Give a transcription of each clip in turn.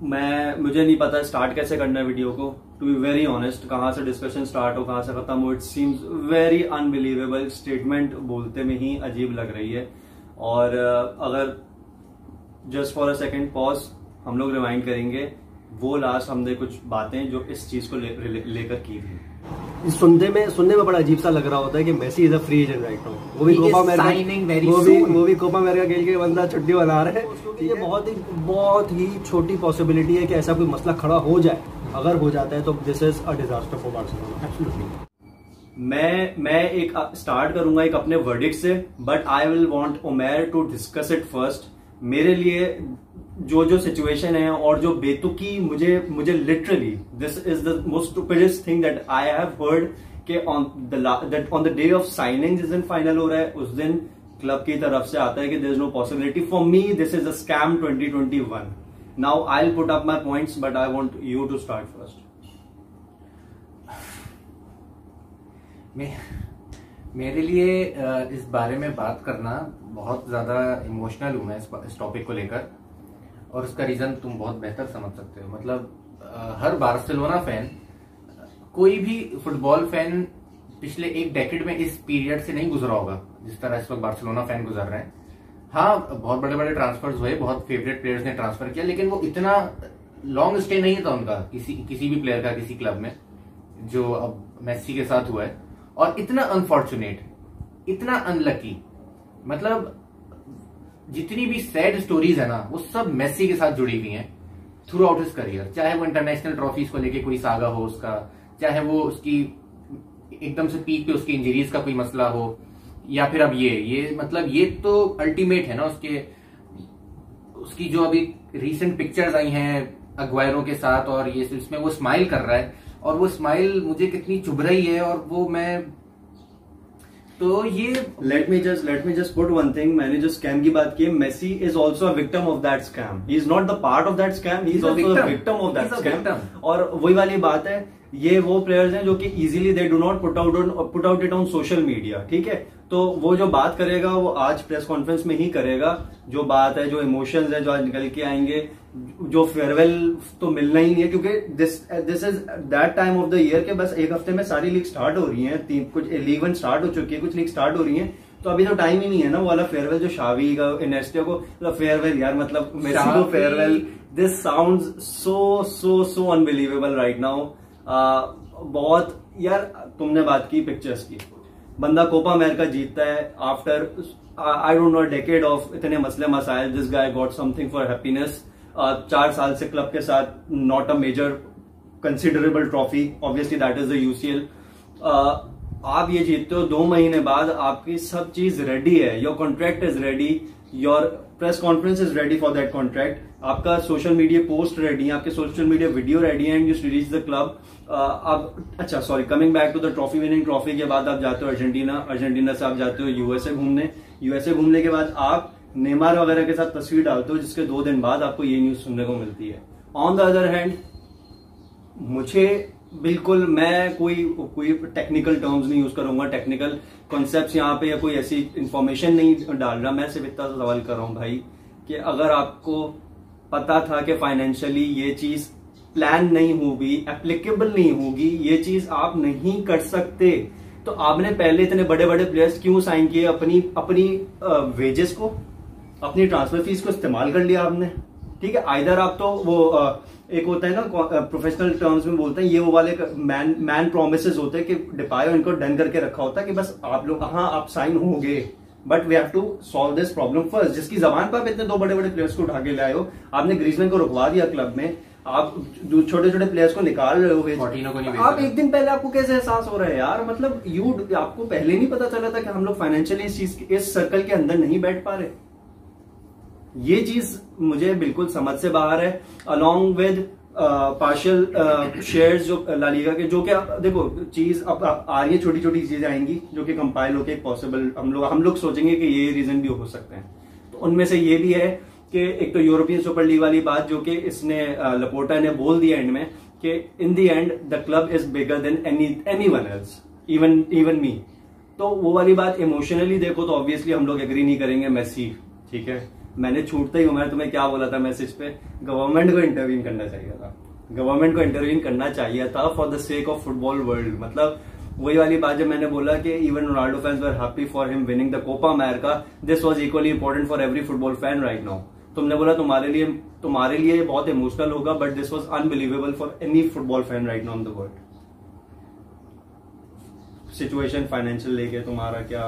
मुझे नहीं पता स्टार्ट कैसे करना है वीडियो को, टू बी वेरी ऑनेस्ट। कहाँ से डिस्कशन स्टार्ट हो कहाँ से खत्म हो, it seems very unbelievable. Statement बोलते में ही अजीब लग रही है। और अगर just for a second pause हम लोग रिवाइंड करेंगे, वो लास्ट हमने कुछ बातें जो इस चीज को लेकर की थी। सुनने में बड़ा अजीब सा लग रहा होता है कि Messi is a free agent right now. वो भी कोपा अमेरिका खेल के बंदा छुट्टी बना रहे हैं। ये बहुत ही छोटी पॉसिबिलिटी है कि ऐसा कोई मसला खड़ा हो जाए। अगर हो जाता है तो this is a disaster for Barcelona. Absolutely. मैं एक स्टार्ट करूंगा एक अपने वर्डिक्ट से, but I will want Umair to discuss it first. मेरे लिए जो सिचुएशन है और जो बेतुकी मुझे literally this is the most stupidest thing that I have heard कि on the day of signing जिस दिन फाइनल हो रहा है उस दिन क्लब की तरफ से आता है कि there is no possibility. For me this is a scam 2021। Now I will put up my points but I want you to start first. मेरे लिए इस बारे में बात करना बहुत ज्यादा इमोशनल हूं मैं इस टॉपिक को लेकर, और उसका रीजन तुम बहुत बेहतर समझ सकते हो। मतलब हर बार्सिलोना फैन, कोई भी फुटबॉल फैन पिछले एक डेकेड में इस पीरियड से नहीं गुजरा होगा जिस तरह इस वक्त बार्सिलोना फैन गुजर रहे हैं। हाँ, बहुत बड़े बड़े ट्रांसफर्स हुए, बहुत फेवरेट प्लेयर्स ने ट्रांसफर किया, लेकिन वो इतना लॉन्ग स्टे नहीं था उनका किसी भी प्लेयर का किसी क्लब में जो अब मेसी के साथ हुआ है। और इतना अनफॉर्चुनेट, इतना अनलकी, मतलब जितनी भी सैड स्टोरीज है ना वो सब मेसी के साथ जुड़ी हुई हैं थ्रू आउट हिज करियर। चाहे वो इंटरनेशनल ट्रॉफीज को लेके कोई सागा हो उसका, चाहे वो उसकी एकदम से पीक पे उसकी इंजरीज का कोई मसला हो, या फिर अब ये मतलब ये तो अल्टीमेट है ना उसकी जो अभी रीसेंट पिक्चर्स आई हैं अग्वायरो के साथ, और ये इसमें वो स्माइल कर रहा है और वो स्माइल मुझे कितनी चुभ रही है। और वो मैं तो ये let me just put one thing. मैंने जो स्कैम की बात की है, Messi is also a victim of that scam. He is not the part of that scam, he is also a victim of that scam. और वही वाली बात है, ये वो प्लेयर्स हैं जो कि easily they do not put out it on social media. ठीक है, तो वो जो बात करेगा वो आज प्रेस कॉन्फ्रेंस में ही करेगा। जो बात है, जो इमोशंस है जो आज निकल के आएंगे, जो फेयरवेल तो मिलना ही नहीं है, क्योंकि this is that time of the year के बस एक हफ्ते में सारी लीग स्टार्ट हो रही है। कुछ लीग 1 स्टार्ट हो चुकी है, कुछ लीग स्टार्ट हो रही है, तो अभी तो टाइम ही नहीं है ना वो वाला फेयरवेल जो शावी का इनेस्टिया को फेयरवेल यार, मतलब मेसी को farewell. This sounds so unbelievable right now. बहुत यार, तुमने बात की पिक्चर्स की, बंदा कोपा अमेरिका जीतता है after I don't know decade of इतने मसले मसाइल। This guy got something for happiness. 4 साल से क्लब के साथ not a major considerable trophy, obviously that is the UCL. आप ये जीतते हो, 2 महीने बाद आपकी सब चीज रेडी है, your contract is ready, your press conference is ready for that contract, आपका सोशल मीडिया पोस्ट रेडी है, आपके सोशल मीडिया वीडियो रेडी है, and you reach the club. अब अच्छा sorry, coming back to the trophy winning trophy के बाद आप जाते हो अर्जेंटीना से आप जाते हो यूएसए घूमने के बाद आप नेमार वगैरह के साथ तस्वीर डालते हो, जिसके 2 दिन बाद आपको ये न्यूज सुनने को मिलती है। ऑन द अदर हैंड, मुझे बिल्कुल, मैं कोई टेक्निकल टर्म्स नहीं यूज करूंगा, टेक्निकल कॉन्सेप्ट्स यहाँ पे या कोई ऐसी इंफॉर्मेशन नहीं डाल रहा। मैं सिर्फ इतना सवाल कर रहा हूं भाई कि अगर आपको पता था कि फाइनेंशियली ये चीज प्लान नहीं होगी, एप्लीकेबल नहीं होगी, ये चीज आप नहीं कर सकते, तो आपने पहले इतने बड़े बड़े प्लेयर्स क्यों साइन किए? अपनी वेजेस को, अपनी ट्रांसफर फीस को इस्तेमाल कर लिया आपने। ठीक है, आइदर आप तो वो एक होता है ना प्रोफेशनल टर्म्स में बोलते हैं, ये वो वाले मैन प्रोमिसेस होते हैं कि डिपायो इनको डन करके रखा होता है कि बस आप लोग हाँ आप साइन होंगे, but we have to solve this problem first. जिसकी जबान पर आप इतने 2 बड़े बड़े प्लेयर्स को उठा के लाए हो, आपने ग्रीजमैन को रुकवा दिया क्लब में, आप छोटे छोटे प्लेयर्स को निकाल रहे हो। आप एक दिन पहले आपको कैसे एहसास हो रहा है यार? मतलब आपको पहले नहीं पता चला था कि हम लोग फाइनेंशियली इस सर्कल के अंदर नहीं बैठ पा रहे? ये चीज मुझे बिल्कुल समझ से बाहर है। अलॉन्ग विद पार्शियल शेयर्स जो ला लीगा के, जो क्या देखो चीज अब आ रही है, छोटी छोटी चीजें आएंगी जो कि कंपाइल होके पॉसिबल हम लोग सोचेंगे कि ये रीजन भी हो सकते हैं। तो उनमें से ये भी है कि एक तो यूरोपियन सुपर लीग वाली बात जो कि इसने लपोर्टा ने बोल दिया एंड में कि in the end the club is bigger than anyone else, even me. तो वो वाली बात इमोशनली देखो तो ऑब्वियसली हम लोग एग्री नहीं करेंगे। मेसी ठीक है, मैंने छूटता ही हूँ, मैं तुम्हें क्या बोला था मैसेज पे, गवर्नमेंट को इंटरव्यून करना चाहिए था, गवर्नमेंट को इंटरव्यून करना चाहिए था for the sake of football world. मतलब वही वाली बात जब मैंने बोला कि even Ronaldo fans were happy for him winning the Copa America, this was equally important for every football fan right now. तुमने बोला तुम्हारे लिए बहुत इमोशनल होगा, but this was unbelievable for any football fan right now in the world. Situation financial लेके तुम्हारा क्या,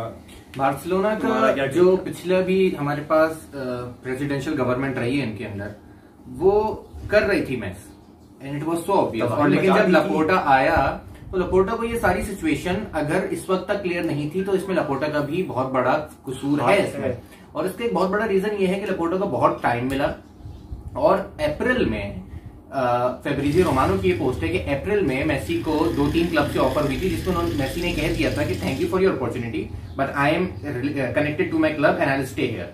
Barcelona का क्या जो पिछला भी हमारे पास प्रेसिडेंशियल गवर्नमेंट रही है इनके अंदर, वो कर रही थी match and it was so obvious. और लेकिन जब लापोर्टा आया तो लापोर्टा को ये सारी सिचुएशन अगर इस वक्त तक क्लियर नहीं थी तो इसमें लापोर्टा का भी बहुत बड़ा कसूर है इसमें। और इसका एक बहुत बड़ा रीजन ये है कि लापोर्टा को बहुत टाइम मिला, और अप्रैल में फेब्रिजियो रोमानो की ये पोस्ट है कि अप्रैल में मेसी को 2-3 क्लब से ऑफर हुई थी, जिसको मेसी ने कह दिया था कि thank you for your opportunity but I am connected to my club and I will stay here.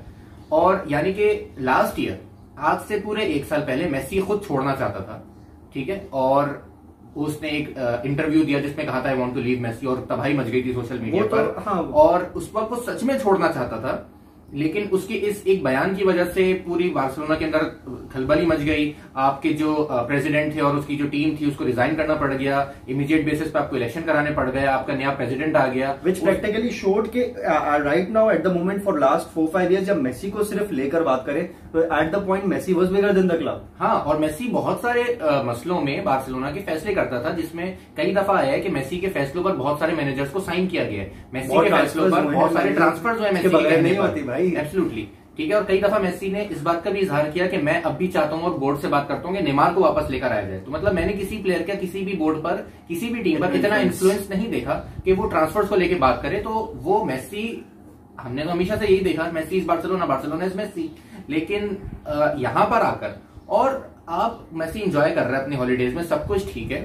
और यानी कि लास्ट ईयर, आज से पूरे 1 साल पहले मेसी खुद छोड़ना चाहता था, ठीक है, और उसने एक इंटरव्यू दिया जिसमें कहा था I want to leave Messi, और तबाही मच गई थी सोशल मीडिया पर। हाँ। और उस वक्त वो सच में छोड़ना चाहता था, लेकिन उसके इस एक बयान की वजह से पूरी बार्सिलोना के अंदर खलबली मच गई। आपके जो प्रेसिडेंट थे और उसकी जो टीम थी उसको रिजाइन करना पड़ गया, इमीडिएट बेसिस पे आपको इलेक्शन कराने पड़ गए, आपका नया प्रेसिडेंट आ गया, विच प्रैक्टिकली शोड के right now at the moment for last 4-5 years जब मेसी को सिर्फ लेकर बात करें तो at the point Messi was bigger than the club. हाँ, और मेसी बहुत सारे मसलों में बार्सिलोना के फैसले करता था, जिसमें कई दफा आया है कि मेसी के फैसलों पर बहुत सारे मैनेजर्स को साइन किया गया है, मेसी के फैसलों पर बहुत सारे ट्रांसफर्स हुए मेसी के नहीं होती भाई, एब्सोल्युटली, ठीक है। और कई दफा मेसी ने इस बात का भी इजहार किया कि मैं अब भी चाहता हूं और बोर्ड से बात करता हूं कि नेमार को वापस लेकर आया जाए। तो मतलब मैंने किसी प्लेयर का किसी भी बोर्ड पर, किसी भी टीम पर इतना इन्फ्लुएंस नहीं देखा कि वो ट्रांसफर्स को लेके बात करे। तो वो मेसी, हमने तो हमेशा से यही देखा, Messi is Barcelona, Barcelona is Messi, लेकिन यहां पर आकर और आप मेसी एंजॉय कर रहे हैं अपने हॉलीडेज में, सब कुछ ठीक है,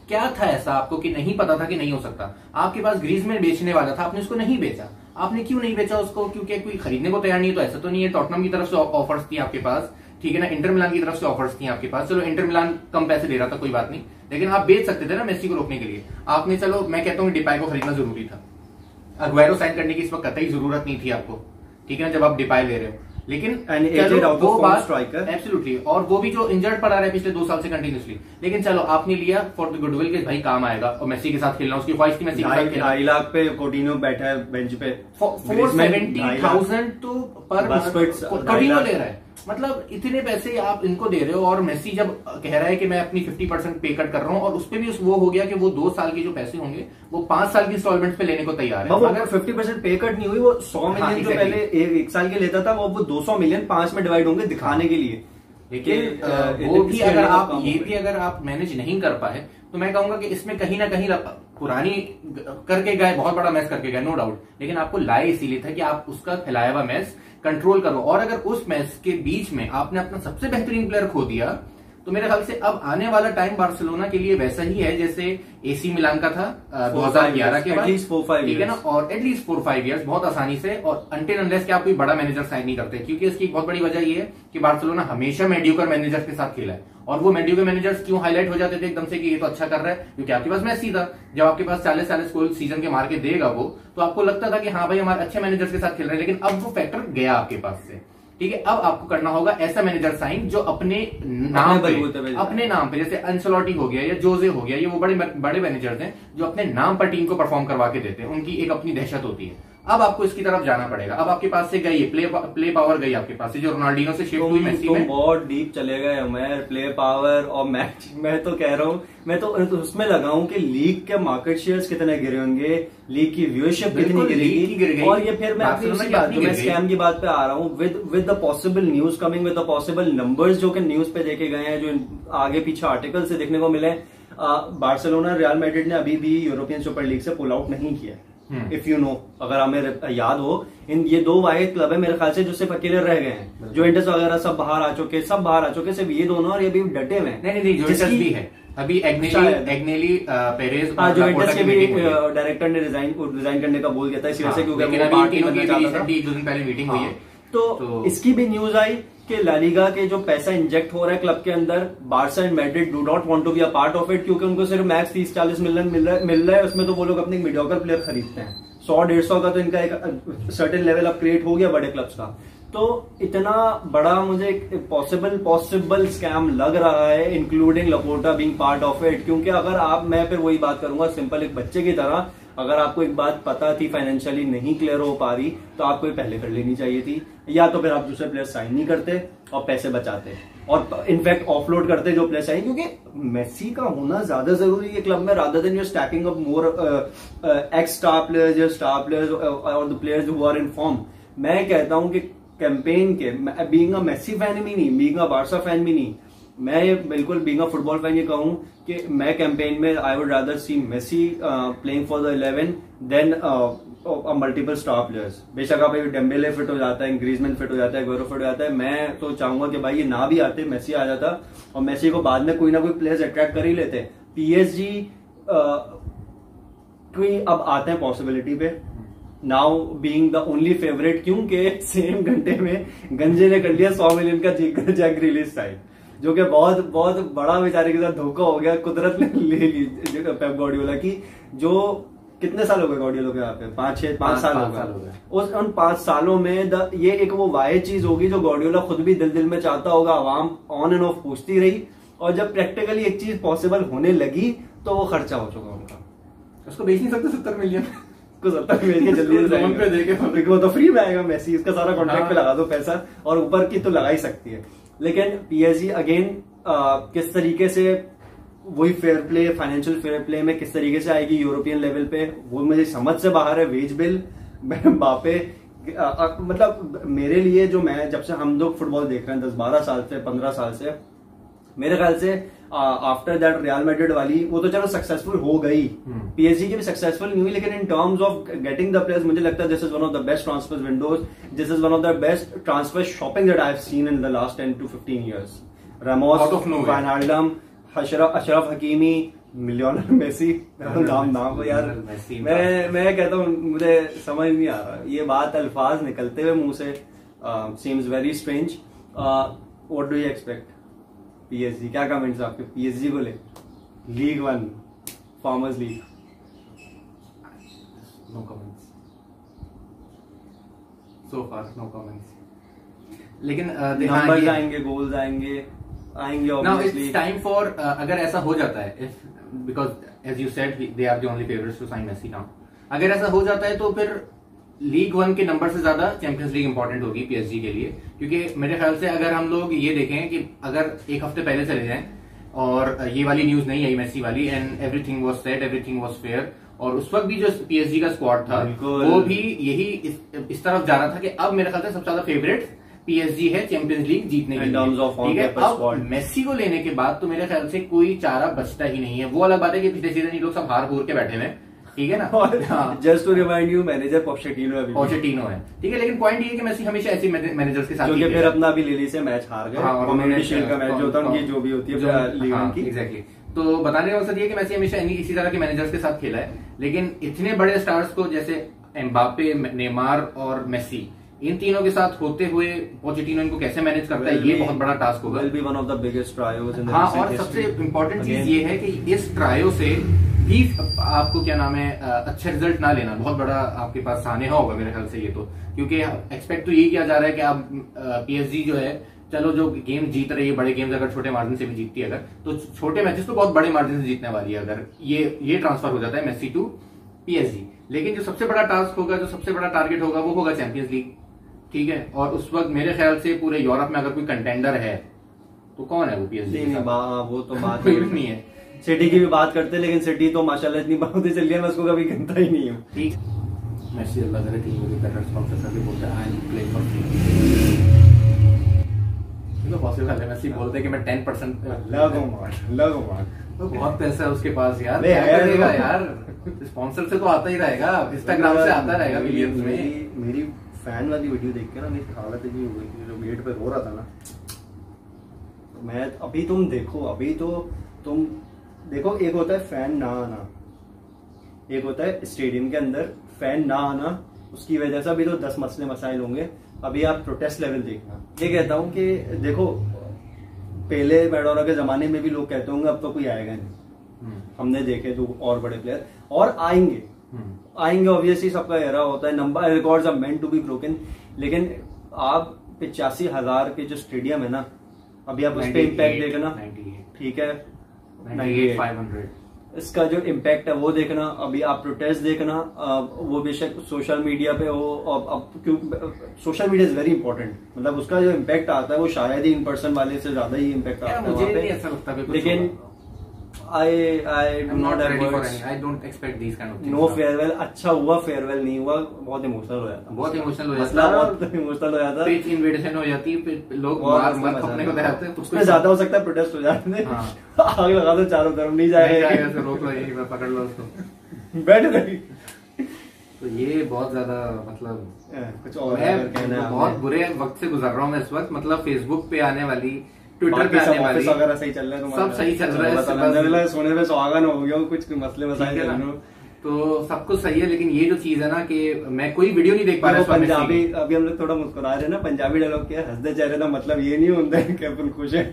क्या था ऐसा आपको कि नहीं पता था कि नहीं हो सकता? आपके पास ग्रीजमैन बेचने वाला था, आपने उसको नहीं बेचा। आपने क्यों नहीं बेचा उसको? क्योंकि कोई खरीदने को तैयार नहीं है? तो ऐसा तो नहीं है, टॉटनहम की तरफ से ऑफर्स थी आपके पास, ठीक है ना, इंटर मिलान की तरफ से ऑफर्स थी आपके पास, चलो इंटर मिलान कम पैसे दे रहा था, कोई बात नहीं, लेकिन आप बेच सकते थे ना मेसी को रोकने के लिए। आपने, चलो मैं कहता हूँ डिपाई को खरीदना जरूरी था, अग्वायरो साइन करने की इस वक्त कतई जरूरत नहीं थी आपको, ठीक है ना, जब आप डिपाई ले रहे हो, लेकिन वो बात एब्सोल्युटली, और वो भी जो इंजर्ड पड़ा रहा है पिछले 2 साल से कंटिन्यूसली, लेकिन चलो आपने लिया फॉर द गुडविल के भाई काम आएगा, और मेसी के साथ खेलना, उसकी ख्वाहिश थी मेसी के साथ खेलना। 2.5 लाख पे कोटिन्हो बैठा है बेंच पे, 470,000 तो पर कोटिन्हो ले रहा है, मतलब इतने पैसे आप इनको दे रहे हो। और मेसी जब कह रहा है कि मैं अपनी 50% पे कट कर रहा हूं, और उस पर भी वो हो गया कि वो 2 साल के जो पैसे होंगे वो 5 साल की इंस्टॉलमेंट पे लेने को तैयार है। अगर 50% पे कट नहीं हुई, वो 100 मिलियन जो पहले 1 साल के लेता था, वो 200 मिलियन 5 में डिवाइड होंगे दिखाने के लिए। लेकिन वो भी अगर आप ये भी अगर आप मैनेज नहीं कर पाए, तो मैं कहूंगा कि इसमें कहीं ना कहीं पुरानी करके गए, बहुत बड़ा मैच करके गए, नो डाउट, लेकिन आपको लाए इसीलिए था कि आप उसका फैलाया हुआ मैच कंट्रोल करो। और अगर उस मैच के बीच में आपने अपना सबसे बेहतरीन प्लेयर खो दिया, तो मेरे ख्याल से अब आने वाला टाइम बार्सिलोना के लिए वैसा ही है जैसे एसी मिलान का था 2011 के बाद, ठीक है ना, और एटलीस्ट 4-5 ईयर्स बहुत आसानी से, और अनटिल अनलेस कि आप कोई बड़ा मैनेजर साइन नहीं करते, क्योंकि इसकी एक बहुत बड़ी वजह यह है कि बार्सिलोना हमेशा मेडियोकर मैनेजर्स के साथ खेला है। और वो मेडियोकर मैनेजर्स क्यों हाईलाइट हो जाते थे एकदम से कि ये तो अच्छा कर रहा है? क्योंकि आपके पास मेसी था। जब आपके पास 40 गोल सीजन के मार के देगा वो, तो आपको लगता था कि हाँ भाई हमारे अच्छे मैनेजर्स के साथ खेल रहे हैं, लेकिन अब वो फैक्टर गया आपके पास से, ठीक है। अब आपको करना होगा ऐसा मैनेजर साइन जो अपने नाम पे, जैसे एंसेलोटी हो गया या जोजे हो गया, ये वो बड़े मैनेजर्स हैं जो अपने नाम पर टीम को परफॉर्म करवा के देते हैं, उनकी एक अपनी दहशत होती है। अब आपको इसकी तरफ जाना पड़ेगा। अब आपके पास से गई प्ले पावर गई आपके पास से, जो रोनाल्डिनो से शिफ्ट हुई मेसी में। बहुत डीप चले गए मैं, प्ले पावर और मैच। मैं तो कह रहा हूँ, मैं तो उसमें लगा हूँ कि लीग के मार्केट शेयर्स कितने गिरे होंगे, लीग की व्यूअरशिप कितनी गिरेगी। और ये फिर मैं अपनी उसी बात, जो मैं स्कैम की बात पे आ रहा हूँ, with the possible news coming, with the possible numbers जो कि न्यूज पे देखे गए हैं, जो आगे पीछे आर्टिकल से देखने को मिले, बार्सिलोना रियल मैड्रिड ने अभी भी यूरोपियन सुपर लीग से पुल आउट नहीं किया। इफ यू नो, अगर हमें याद हो, ये 2 वाहिद क्लब है मेरे ख्याल से जो सिर्फ अकेले रह गए हैं। जुवेंटस वगैरह सब बाहर आ चुके, सिर्फ ये दोनों, और ये भी डटे हुए हैं। नहीं, जुवेंटस भी है अभी, एग्नेली पेरेज, जुवेंटस के भी डायरेक्टर ने रिजाइन करने का बोल दिया था इसी वजह से, क्योंकि एक दिन पहले मीटिंग हुई है। तो इसकी भी न्यूज आई कि ला लीगा के जो पैसा इंजेक्ट हो रहा है क्लब के अंदर, Barca and Madrid do not want to be a part of it, क्योंकि उनको सिर्फ मैक्स 30-40 मिलियन मिल रहा है। उसमें तो वो लोग अपने मीडियोकर प्लेयर खरीदते हैं। 100-150 का तो इनका एक सर्टेन लेवल अप क्रिएट हो गया बड़े क्लब्स का। तो इतना बड़ा मुझे पॉसिबल स्कैम लग रहा है, including Laporta being part of it. क्योंकि अगर मैं फिर वही बात करूंगा सिंपल एक बच्चे की तरह, अगर आपको एक बात पता थी फाइनेंशियली नहीं क्लियर हो पा रही तो आपको ये पहले कर लेनी चाहिए थी, या तो फिर आप दूसरे प्लेयर साइन नहीं करते और पैसे बचाते और इनफैक्ट ऑफलोड करते जो प्लेयर साइन। क्योंकि मेसी का होना ज्यादा जरूरी है क्लब में, rather than your stacking up more ex star players या स्टार प्लेयर्स और the players who are in form. मैं कहता हूं कि कैंपेन के बीइंग अ मेसी फैन भी नहीं, बीइंग अ बार्सा फैन भी नहीं, मैं बिल्कुल बीइंग अ फुटबॉल फैन ये कहूं कि मैं कैंपेन में I would rather see Messi playing for the 11 than multiple star players. बेशक आप डेम्बेले फिट हो जाता है, ग्रीजमैन फिट हो जाता है, गोरो फिट हो जाता है, मैं तो चाहूंगा कि भाई ये ना भी आते, मेसी आ जाता और मेसी को बाद में कोई ना कोई प्लेयर्स अट्रैक्ट कर ही लेते। पीएसजी कोई अब आते हैं पॉसिबिलिटी पे, now being the only favourite, क्योंकि सेम घंटे में गंजे ने कर लिया 100 मिलियन का जैक रिलीज साइन, जो कि बहुत बहुत बड़ा बेचारे के साथ धोखा हो गया। कुदरत ने ले ली पेप गार्डियोला की, जो कितने साल हो गए गार्डियोला के यहाँ पे, 5 साल हो गए। उन 5 सालों में ये एक वो वाहिद चीज होगी जो गार्डियोला खुद भी दिल में चाहता होगा, आवाम ऑन एंड ऑफ पूछती रही, और जब प्रैक्टिकली एक चीज पॉसिबल होने लगी तो वो खर्चा हो चुका उनका। उसको बेच नहीं सकते 70 मिलियन को 70 मिलियन के जल्दी वो तो फ्री में आएगा मेसी, इसका सारा कॉन्ट्रैक्ट पे लगा दो पैसा, और ऊपर की तो लगा ही सकती है। लेकिन पीएसजी अगेन किस तरीके से वही fair play, financial fair play में किस तरीके से आएगी यूरोपियन लेवल पे, वो मुझे समझ से बाहर है। वेज बिल बापे मतलब मेरे लिए जो मैं जब से हम लोग फुटबॉल देख रहे हैं 10-12 साल से 15 साल से, मेरे ख्याल से आफ्टर दैट रियल मैड्रिड वाली वो तो चलो सक्सेसफुल हो गई, पीएसजी की भी सक्सेसफुल नहीं हुई, लेकिन in terms of getting the players मुझे लगता है this is one of the best transfer windows, this is one of the best transfer shopping that I have seen in the last 10 to 15 years। Ramos, Wijnaldum, Achraf Hakimi, millionaire Messi, नाम को यार मैं कहता हूँ मुझे समझ नहीं आ रहा ये बात, अल्फाज निकलते हुए मुंह से seems very strange. What do you expect PSG, क्या कमेंट्स आपके पीएसजी को ले, league 1 farmers league? No comments so far, no comments. लेकिन नंबर्स आएंगे, गोल्स आएंगे ऑब्वियसली। इट्स टाइम फॉर, अगर ऐसा हो जाता है, because as you said they are the only favourites to sign Messi now, अगर ऐसा हो जाता है तो फिर लीग 1 के नंबर से ज्यादा चैंपियंस लीग इंपॉर्टेंट होगी पीएसजी के लिए। क्योंकि मेरे ख्याल से अगर हम लोग ये देखें कि अगर एक हफ्ते पहले चले जाएं और ये वाली न्यूज नहीं आई मेसी वाली, and everything was set, everything was fair, और उस वक्त भी जो पीएसजी का स्क्वाड था वो भी यही इस तरफ जा रहा था कि अब मेरे ख्याल से सबसे ज्यादा फेवरेट पीएसजी है चैंपियंस लीग जीतने के लिए, ठीक है। अब मेसी को लेने के बाद तो मेरे ख्याल से कोई चारा बचता ही नहीं है। वो अलग बात है कि पिछले सीजन ये लोग सब हार के बैठे हुए, ठीक है ना। Just to remind you, manager Pochettino है, ठीक है। लेकिन पॉइंट ये है कि मेसी हमेशा ऐसे मैनेजर्स के साथ, जो फिर अपना भी लिली से मैच हार गए, कम्युनिटी शील्ड का मैच जो होता है उनकी जो भी होती है लीग की, एग्जैक्टली। तो बताने का मकसद ये कि मेसी हमेशा इसी तरह के मैनेजर्स के साथ खेला है, लेकिन इतने बड़े स्टार्स को जैसे एम्बापे, नेमार और मेसी, इन तीनों के साथ होते हुए पोचेटिनो इनको कैसे मैनेज करता है, ये बहुत बड़ा टास्क होगा। Will be one of the biggest triose in the हाँ, और सबसे इम्पोर्टेंट चीज ये है कि इस ट्रायो से भी आपको क्या नाम है अच्छे रिजल्ट ना लेना बहुत बड़ा आपके पास सानेहा होगा मेरे ख्याल से ये तो, क्योंकि एक्सपेक्ट तो यही किया जा रहा है कि आप पीएसजी जो है, चलो जो गेम जीत रही है बड़े गेम्स अगर छोटे मार्जिन से भी जीतती है अगर, तो छोटे मैचेस तो बहुत बड़े मार्जिन से जीतने वाली है अगर ये ट्रांसफर हो जाता है मेसी टू पीएसजी। लेकिन जो सबसे बड़ा टास्क होगा, जो सबसे बड़ा टारगेट होगा, वो होगा चैंपियंस लीग, ठीक है। और उस वक्त मेरे ख्याल से पूरे यूरोप में अगर कोई कंटेंडर है तो कौन है वो पीएसजी? वो तो बात नहीं है। सिटी की भी बात करते हैं, लेकिन सिटी तो माशाल्लाह इतनी बढ़ती चल रही है, मैं उसको कभी गिनता ही नहीं हूँ, ठीक। मेसी अल्लाह करे 3 बजे तक स्पॉन्सर करके बोलता है I am playing for free, तो पॉसिबल है मेसी बोलते हैं कि मैं 10% लगो मार तो बहुत पैसा है उसके पास यार, क्या करेगा यार, स्पॉन्सर से तो आता ही रहेगा, इंस्टाग्राम से आता रहेगा मिलियंस में। मेरी फैन वाली वीडियो देख के ना मेरी हालत इतनी हो गई थी, जो वेट पे रो रहा था ना, मैं अभी तुम देखो एक होता है फैन ना आना, एक होता है स्टेडियम के अंदर फैन ना आना, उसकी वजह से अभी तो 10 मसले मसाइल होंगे। अभी आप प्रोटेस्ट लेवल देखना, ये कहता हूं कि देखो पहले मैडोना के जमाने में भी लोग कहते होंगे अब तो कोई आएगा नहीं, हमने देखे तो और बड़े प्लेयर और आएंगे ऑब्वियसली, सबका एरा होता है, number records are meant to be broken. लेकिन आप 85,000 के जो स्टेडियम है ना, अभी आप उस पे इम्पैक्ट देखना, ठीक है 98,500, इसका जो इम्पैक्ट है वो देखना। अभी आप प्रोटेस्ट देखना, वो बेशक सोशल मीडिया पे हो, अब क्यों social media is very important, मतलब उसका जो इम्पैक्ट आता है वो शायद ही इन पर्सन वाले से ज्यादा ही इम्पैक्ट आता है मुझे नहीं ऐसा लगता, लेकिन I do not have words. I don't expect these kind of things. No farewell, अच्छा हुआ फेयरवेल नहीं हुआ, बहुत इमोशनल हो जाता, बहुत इमोशनल हो जाता, बहुत इमोशनल हो जाता, पिच इन्वेडेशन हो जाती, लोग मार खपने को जाते हैं, उसमें ज्यादा हो सकता है प्रोटेस्ट हो जाते हैं, आग लगा दो चारों तरफ, नहीं जाएगा तो रोक लो, यहीं पर पकड़ लो उसको, बैठ गई। तो ये बहुत ज्यादा मतलब कुछ और मैं बहुत बुरे वक्त से गुजर रहा हूँ मैं इस वक्त, मतलब फेसबुक पे आने वाली, ट्विटर पे आने वाली, वगैरह सही चल रहा है, सब सही चल रहा है, सोने में सुहागन हो गया, कुछ मसले मसाइल तो सब कुछ सही है, लेकिन ये जो चीज है ना कि मैं कोई वीडियो नहीं देख पा रहा, पंजाबी अभी हम लोग थोड़ा मुस्कुरा रहे हैं ना, पंजाबी डायलॉग क्या, हंसते चेहरे का मतलब ये नहीं होता है कि अपन खुश है।